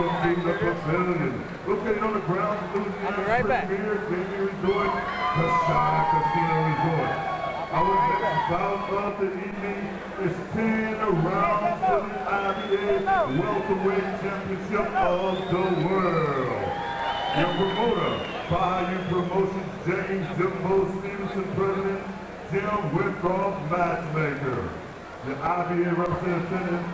welcome to the pavilion. Located on the grounds of Louisiana's premier gaming resort, Casada Casino Resort. Our next bout of the evening is 10 rounds for the IBA Welterweight Championship of the World. Your promoter, Bayou Promotions, James Jimbo Stevenson, President, Jim Wickoff, Matchmaker. The IBA representative,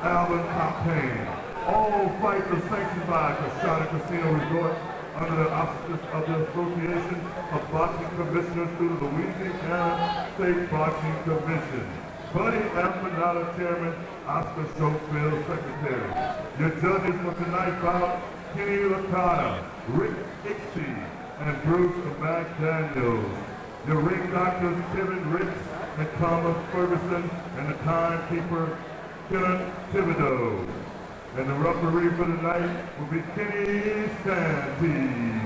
Alvin Campaign. All fights are sanctioned by Casada Casino Resort under the auspices of the Association of Boxing Commissioners through the Louisiana State Boxing Commission. Buddy Empanada Chairman, Oscar Schofield Secretary. Your judges for tonight's bout, Kenny Licata, Rick Ixie, and Bruce McDaniels. Your ring doctors, Kevin Ricks and Thomas Ferguson, and the timekeeper, Kenneth Thibodeau. And the referee for the night will be Kenny Santee.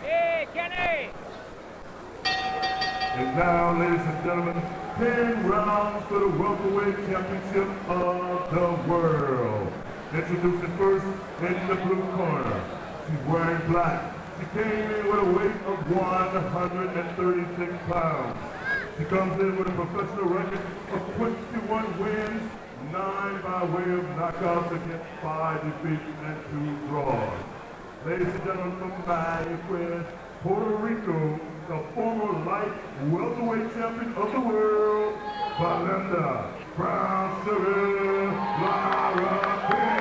Hey, Kenny! And now, ladies and gentlemen, 10 rounds for the welterweight championship of the world. Introducing first in the blue corner. She's wearing black. She came in with a weight of 136 pounds. She comes in with a professional record of 21 wins, 9 by way of knockouts against 5 defeats and 2 draws. Ladies and gentlemen, from Mayagüez, Puerto Rico, the former light welterweight champion of the world, Belinda Brown Sugar Laracuente.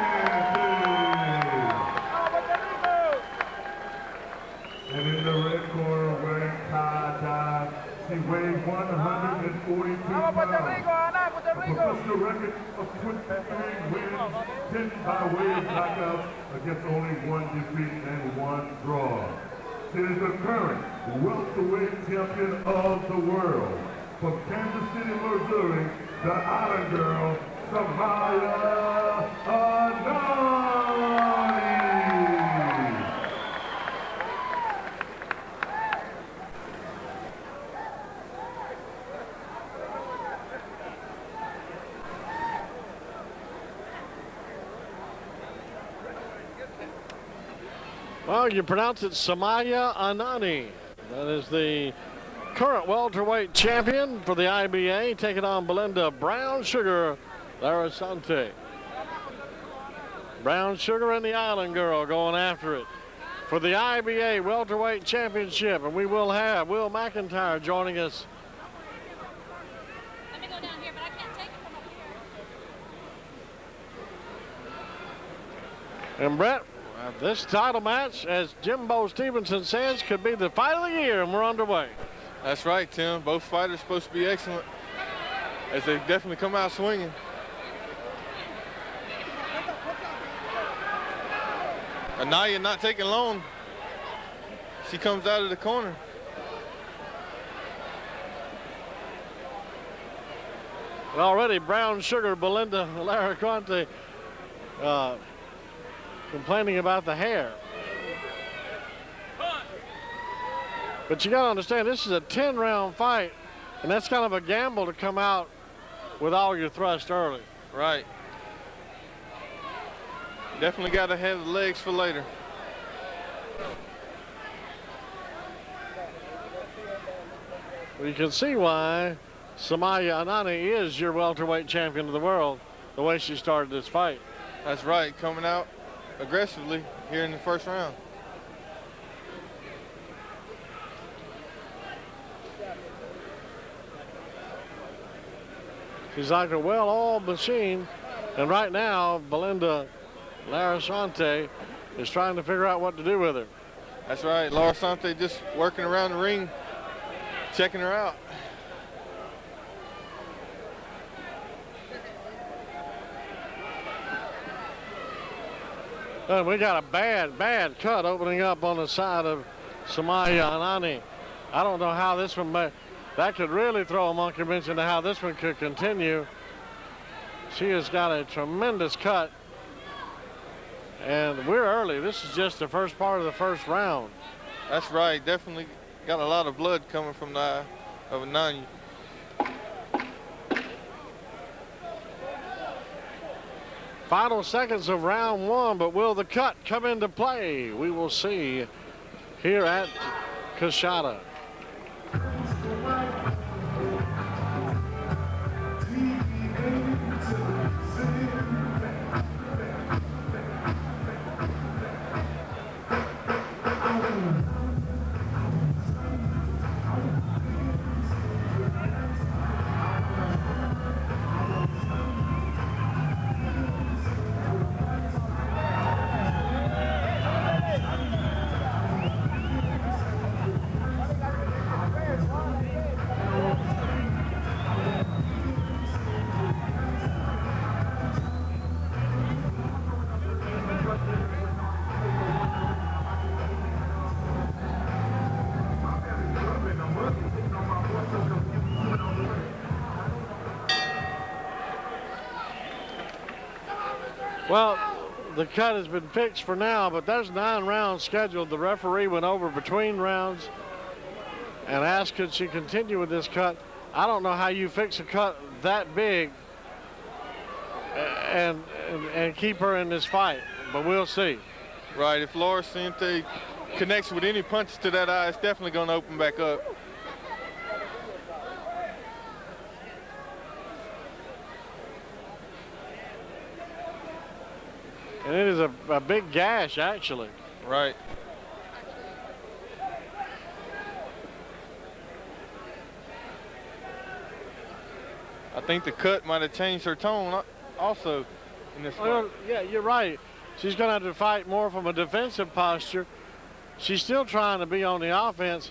And in the red corner, wearing tie-dye, she weighs 142 pounds. A professional record of 23 wins, 10 by way of knockouts against only 1 defeat and 1 draw. She is the current welterweight champion of the world. From Kansas City, Missouri, the Island Girl, Sumya Anani. Well, you pronounce it Sumya Anani. That is the current welterweight champion for the IBA, taking on Belinda Brown Sugar Laracuente. Brown Sugar and the Island Girl going after it for the IBA welterweight championship, and we will have Will McIntyre joining us. Let me go down here, but I can't take it from up here. And Brett, this title match, as Jimbo Stevenson says, could be the fight of the year, and we're underway. That's right, Tim. Both fighters supposed to be excellent, as they definitely come out swinging. Anaya not taking long. She comes out of the corner. And already Brown Sugar, Belinda Laracuente, complaining about the hair. But you got to understand, this is a 10-round fight, and that's kind of a gamble to come out with all your thrust early. Right. Definitely got to have the legs for later. Well, you can see why Sumya Anani is your welterweight champion of the world, the way she started this fight. That's right, coming out aggressively here in the first round. She's like a well-oiled machine, and right now Belinda Laracuente is trying to figure out what to do with her. That's right, Laracuente just working around the ring, checking her out. And we got a bad cut opening up on the side of Sumya Anani. I don't know how this one that could really throw a monkey wrench into how this one could continue. She has got a tremendous cut. And we're early. This is just the first part of the first round. That's right. Definitely got a lot of blood coming from the eye of Anani. Final seconds of round one, but will the cut come into play? We will see here at Coshada. Well, the cut has been fixed for now, but there's 9 rounds scheduled. The referee went over between rounds and asked could she continue with this cut. I don't know how you fix a cut that big and keep her in this fight, but we'll see. Right, if Laracuente connects with any punches to that eye, it's definitely going to open back up. And it is a big gash, actually. Right. I think the cut might have changed her tone also in this fight. Yeah, you're right. She's going to have to fight more from a defensive posture. She's still trying to be on the offense,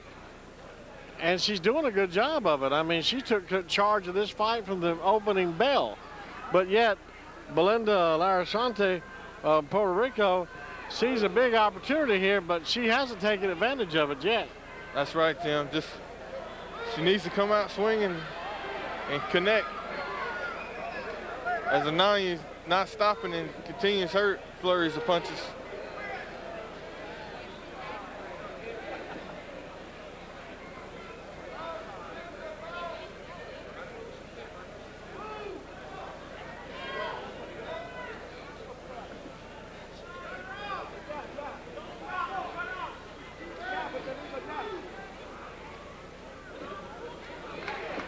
and she's doing a good job of it. I mean, she took charge of this fight from the opening bell. But yet, Belinda Laracuente of Puerto Rico sees a big opportunity here, but she hasn't taken advantage of it yet. That's right, Tim. She needs to come out swinging and connect. As Anani is not stopping and continues her flurries of punches.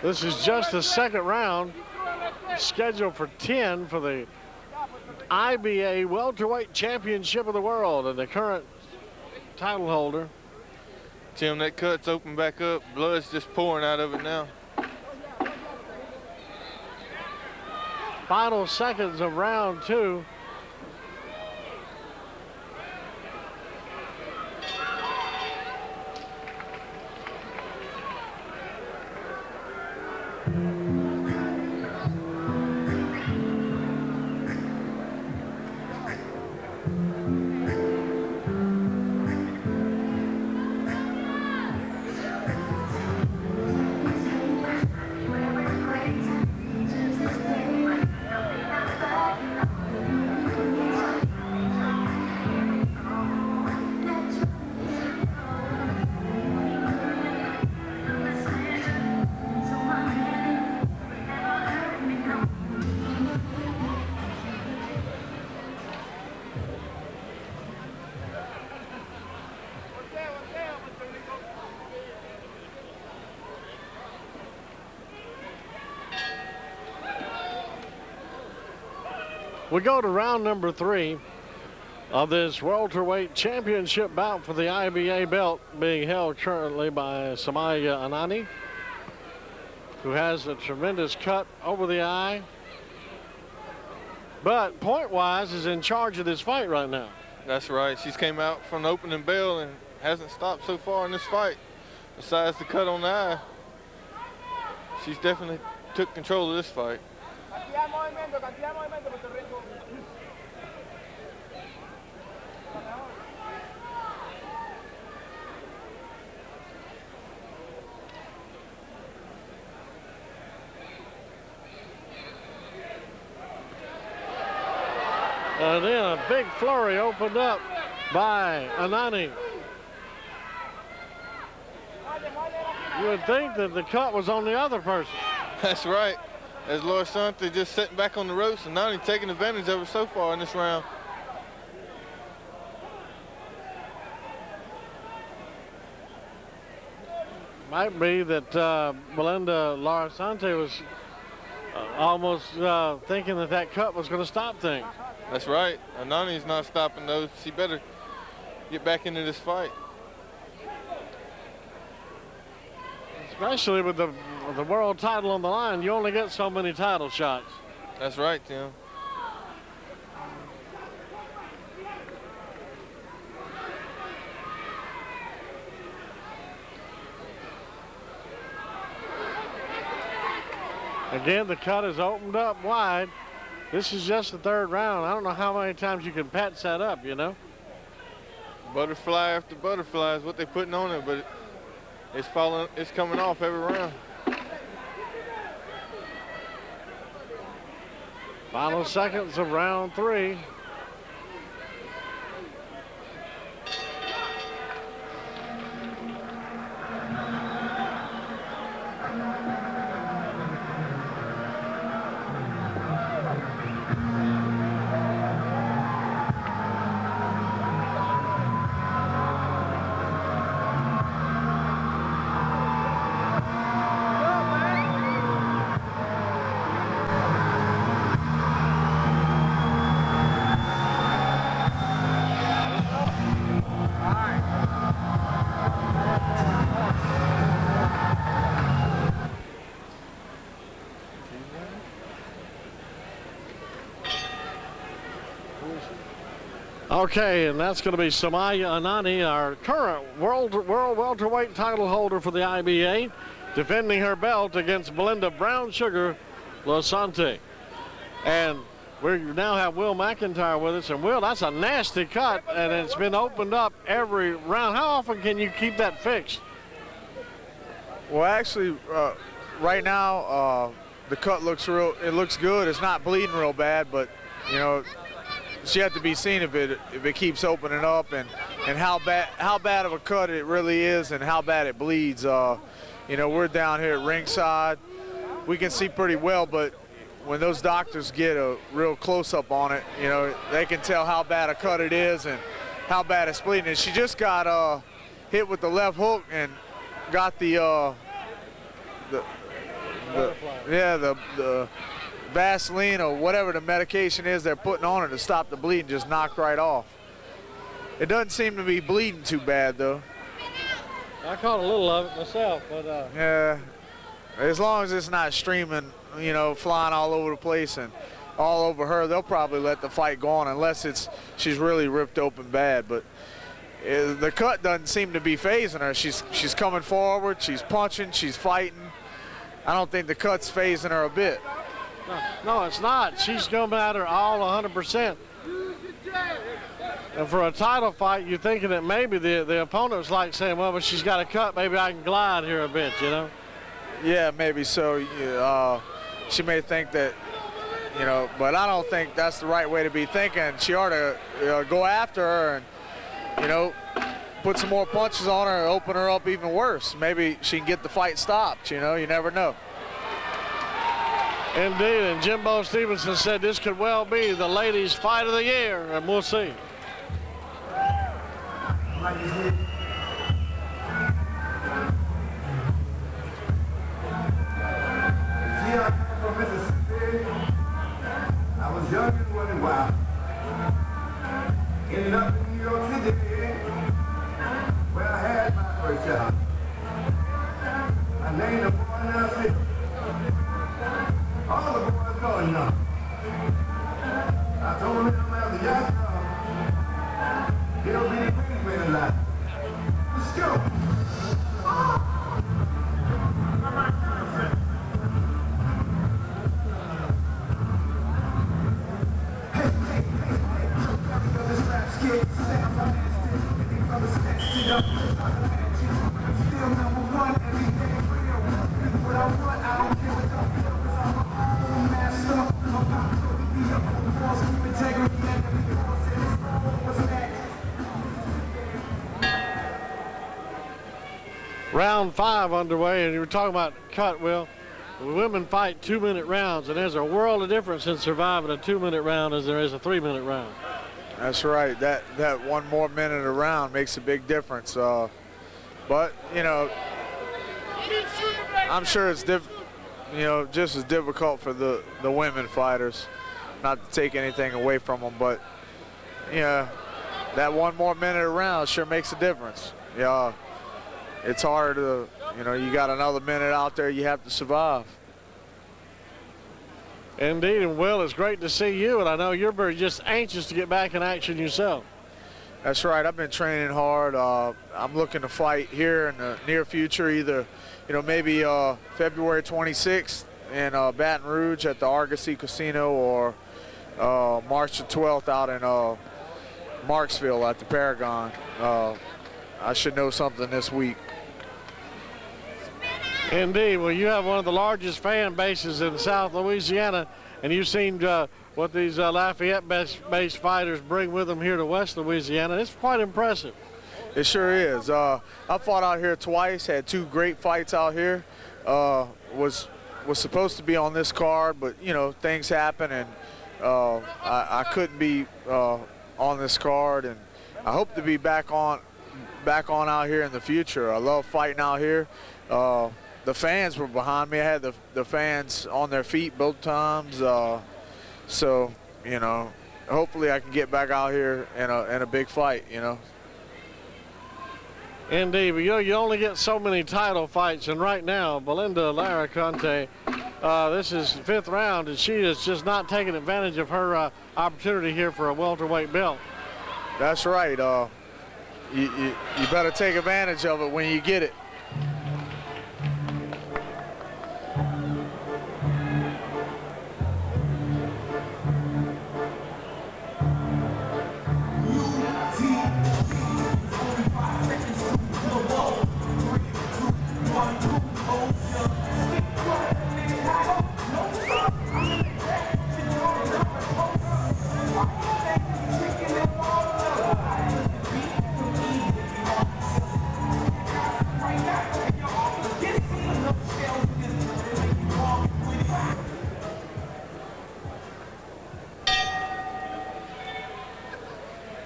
This is just the second round, scheduled for 10 for the IBA Welterweight Championship of the World, and the current title holder. Tim, that cut's open back up. Blood's just pouring out of it now. Final seconds of round two. We go to round number 3 of this welterweight championship bout for the IBA belt, being held currently by Sumya Anani, who has a tremendous cut over the eye, but point-wise is in charge of this fight right now. That's right. She's came out from the opening bell and hasn't stopped so far in this fight. Besides the cut on the eye, she's definitely took control of this fight. And then a big flurry opened up by Anani. You would think that the cut was on the other person. That's right. as Laracuente just sitting back on the ropes and Anani taking advantage of it so far in this round. Might be that Belinda Laracuente was almost thinking that cut was going to stop things. That's right. Anani's not stopping those. She better get back into this fight. Especially with the world title on the line, you only get so many title shots. That's right, Tim. Again, the cut is opened up wide. This is just the third round. I don't know how many times you can patch that up, you know. Butterfly after butterfly is what they're putting on it, but it's coming off every round. Final seconds of round 3. Okay, and that's going to be Sumya Anani, our current world welterweight title holder for the IBA, defending her belt against Belinda Brown Sugar Laracuente. And we now have Will McIntyre with us. And Will, that's a nasty cut, and it's been opened up every round. How often can you keep that fixed? Well, actually, right now, the cut looks good. It's not bleeding real bad, but, you know, it's yet to be seen if it keeps opening up and how bad of a cut it really is and how bad it bleeds. You know, we're down here at ringside. We can see pretty well, but when those doctors get a real close-up on it, you know, they can tell how bad a cut it is and how bad it's bleeding. And she just got hit with the left hook and got the Vaseline or whatever the medication is they're putting on her to stop the bleeding just knocked right off. It doesn't seem to be bleeding too bad, though. I caught a little of it myself, but yeah, as long as it's not streaming, you know, flying all over the place and all over her, they'll probably let the fight go on unless she's really ripped open bad. But the cut doesn't seem to be phasing her. She's coming forward, she's punching, she's fighting. I don't think the cut's phasing her a bit. No, it's not. She's coming at her all 100%. And for a title fight, you're thinking that maybe the opponent's like saying, well, but she's got a cut, maybe I can glide here a bit, you know? Yeah, maybe so. She may think that, you know, but I don't think that's the right way to be thinking. She ought to go after her and, you know, put some more punches on her and open her up even worse. Maybe she can get the fight stopped, you know? You never know. Indeed, and Jimbo Stevenson said this could well be the ladies' fight of the year, and we'll see. From Mississippi, I was young and running wild. Ended up in New York City, where I had my first job. I named the boy now City. All the boys going now. I told him I'm after yacht club. He'll be the biggest man alive. Let's go. Round 5 underway, and you were talking about cut, Will. women fight 2-minute rounds, and there's a world of difference in surviving a 2-minute round as there is a 3-minute round. That's right. That one more minute around makes a big difference. But, you know, I'm sure it's just as difficult for the women fighters. Not to take anything away from them, but, yeah, that one more minute around sure makes a difference. Yeah, it's hard to, you know, you got another minute out there, you have to survive. Indeed, and Will, it's great to see you, and I know you're very just anxious to get back in action yourself. That's right. I've been training hard. I'm looking to fight here in the near future, either, you know, maybe February 26th in Baton Rouge at the Argosy Casino, or March the 12th out in Marksville at the Paragon. I should know something this week. Indeed. Well, you have one of the largest fan bases in South Louisiana, and you've seen what these Lafayette-based fighters bring with them here to West Louisiana. It's quite impressive. It sure is. I fought out here twice, had 2 great fights out here. Was supposed to be on this card, but, you know, things happen, and I couldn't be on this card, and I hope to be back on out here in the future. I love fighting out here. The fans were behind me. I had the fans on their feet both times. So, you know, hopefully I can get back out here in a big fight, you know. Indeed, but you only get so many title fights, and right now, Belinda Laracuente, this is 5th round, and she is just not taking advantage of her opportunity here for a welterweight belt. That's right. You better take advantage of it when you get it.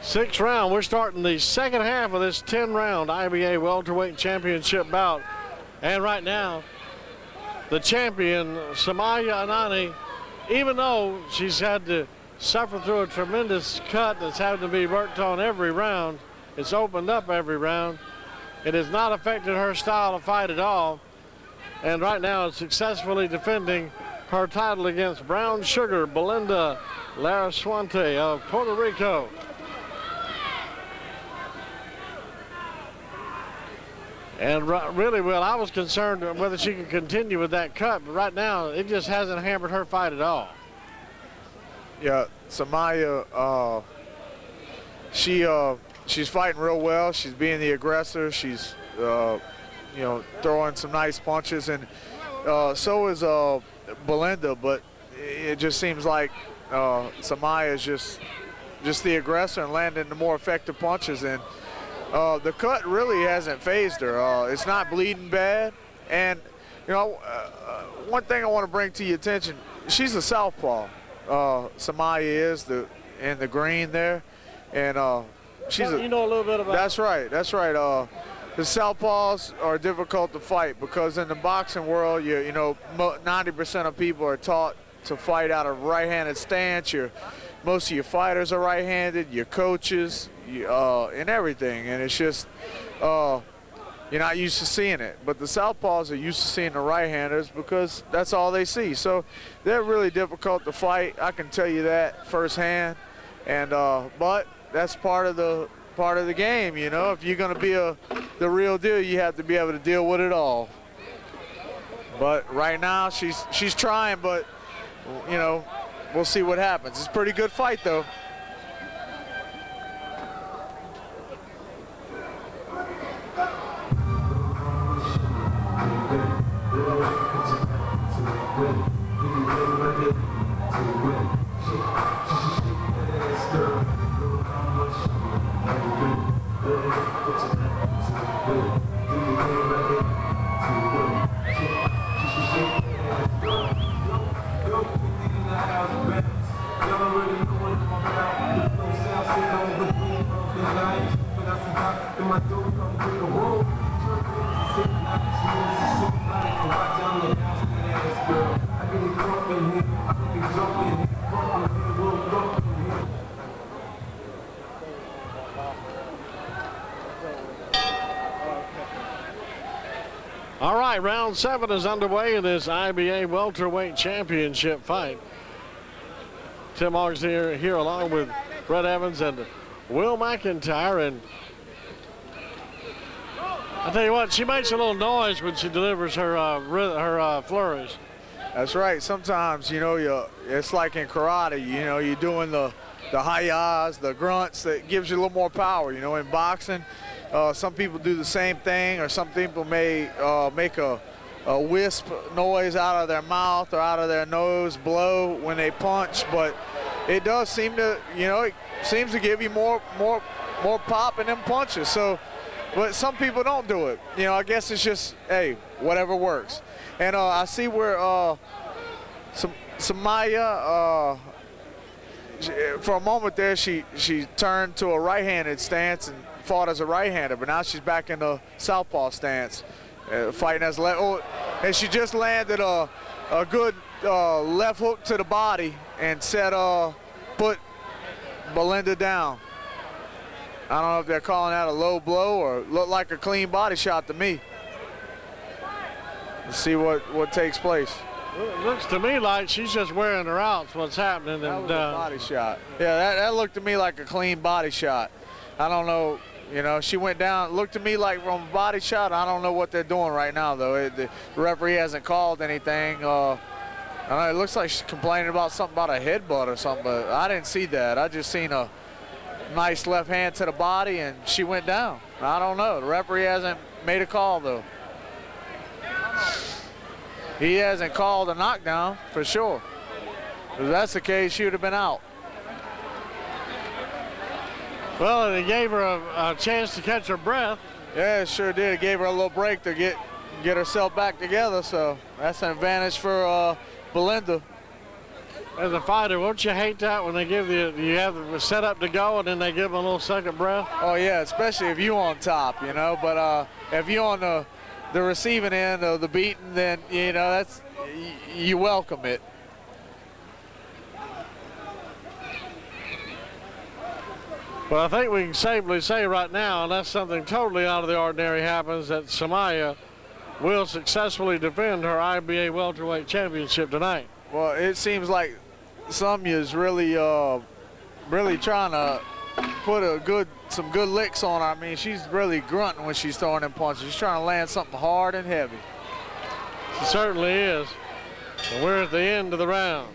Sixth round, we're starting the second half of this 10-round IBA welterweight championship bout. And right now, the champion, Sumya Anani, even though she's had to suffer through a tremendous cut that's having to be worked on every round, it's opened up every round, it has not affected her style of fight at all. And right now, it's successfully defending her title against Brown Sugar, Belinda Laracuente of Puerto Rico. And really, Will, I was concerned whether she could continue with that cut, but right now it just hasn't hampered her fight at all. Yeah, Sumya, she's fighting real well. She's being the aggressor. She's, you know, throwing some nice punches, and so is Belinda. But it just seems like Sumya is just the aggressor and landing the more effective punches. And the cut really hasn't phased her. It's not bleeding bad. And, you know, one thing I want to bring to your attention, she's a southpaw. Sumya is in the green there. And she's you know a little bit about That's right. The southpaws are difficult to fight because in the boxing world, you know, 90% of people are taught to fight out of right-handed stance. Most of your fighters are right-handed, your coaches, and everything, and it's just you're not used to seeing it. But the southpaws are used to seeing the right-handers because that's all they see. So they're really difficult to fight. I can tell you that firsthand. And but that's part of the game, you know. If you're going to be the real deal, you have to be able to deal with it all. But right now she's trying, but you know, we'll see what happens. It's a pretty good fight, though. All right, round 7 is underway in this IBA welterweight championship fight. Tim Oggs here along with Brett Evans and Will McIntyre. And I tell you what, she makes a little noise when she delivers her flourish. That's right. Sometimes, you know, it's like in karate, you know, you're doing the hi-yas, the grunts, that gives you a little more power. You know, in boxing, some people do the same thing, or some people may make a wisp noise out of their mouth or out of their nose, blow when they punch, but it does seem to, you know, it seems to give you more pop in them punches. So, but some people don't do it. You know, I guess it's just, hey, whatever works. And I see where Sumya, for a moment there, she turned to a right-handed stance and fought as a right-hander, but now she's back in the southpaw stance, fighting as left. Oh, and she just landed a good left hook to the body and put Belinda down. I don't know if they're calling that a low blow or looked like a clean body shot to me. Let's see what takes place. Well, it looks to me like she's just wearing her out. What's happening? That was a body shot. Yeah, that looked to me like a clean body shot. I don't know. You know, she went down. Looked to me like from a body shot. I don't know what they're doing right now, though. The referee hasn't called anything. I don't know, it looks like she's complaining about something about a headbutt or something, but I didn't see that. I just seen a nice left hand to the body, and she went down. I don't know. The referee hasn't made a call, though. He hasn't called a knockdown for sure. If that's the case, she would have been out. Well, it gave her a chance to catch her breath. Yeah, it sure did. It gave her a little break to get herself back together, so that's an advantage for Belinda. As a fighter, won't you hate that when they give you have the setup to go and then they give them a little second breath? Oh yeah, especially if you on top, you know. But if you on the receiving end of the beating, then you know you welcome it. Well, I think we can safely say right now, unless something totally out of the ordinary happens, that Sumya will successfully defend her IBA welterweight championship tonight. Well, it seems like Sumya's really trying to put some good licks on her. I mean, she's really grunting when she's throwing them punches. She's trying to land something hard and heavy. She certainly is. And we're at the end of the round.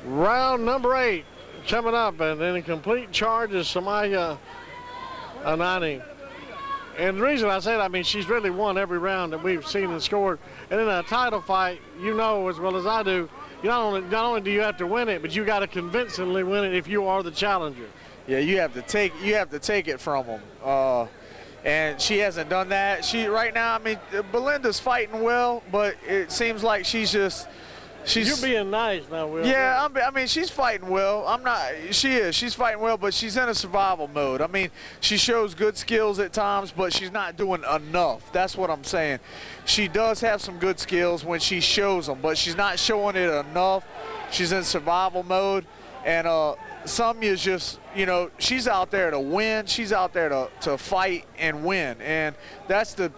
Round number 8 coming up, and in a complete charge is Sumya Anani. And the reason I say that, I mean, she's really won every round that we've seen and scored. And in a title fight, you know as well as I do, not only do you have to win it, but you got to convincingly win it if you are the challenger. Yeah, you have to take it from them. And she hasn't done that. Right now, I mean, Belinda's fighting well, but it seems like she's You're being nice now, Will. Yeah, I mean, she's fighting well. She's fighting well, but she's in a survival mode. I mean, she shows good skills at times, but she's not doing enough. That's what I'm saying. She does have some good skills when she shows them, but she's not showing it enough. She's in survival mode, and Sumya's just, you know, she's out there to win. She's out there to fight and win, and that's the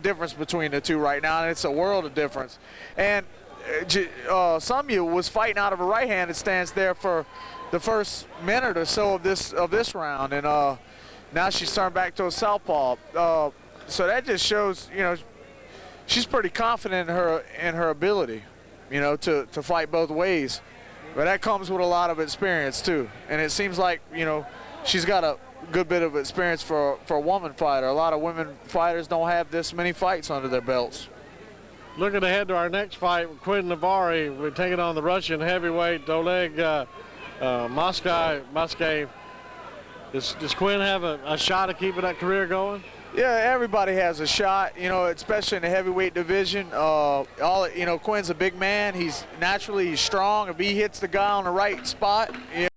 difference between the two right now, and it's a world of difference. And Sumya was fighting out of a right-handed stance there for the first minute or so of this round, and now she's turned back to a southpaw. So that just shows, you know, she's pretty confident in her ability, you know, to fight both ways. But that comes with a lot of experience too. And it seems like, you know, she's got a good bit of experience for a woman fighter. A lot of women fighters don't have this many fights under their belts. Looking ahead to our next fight, Quinn Navari. We're taking on the Russian heavyweight Oleg Moskay. Does Quinn have a shot at keeping that career going? Yeah, everybody has a shot, you know, especially in the heavyweight division. Quinn's a big man. He's strong. If he hits the guy on the right spot, you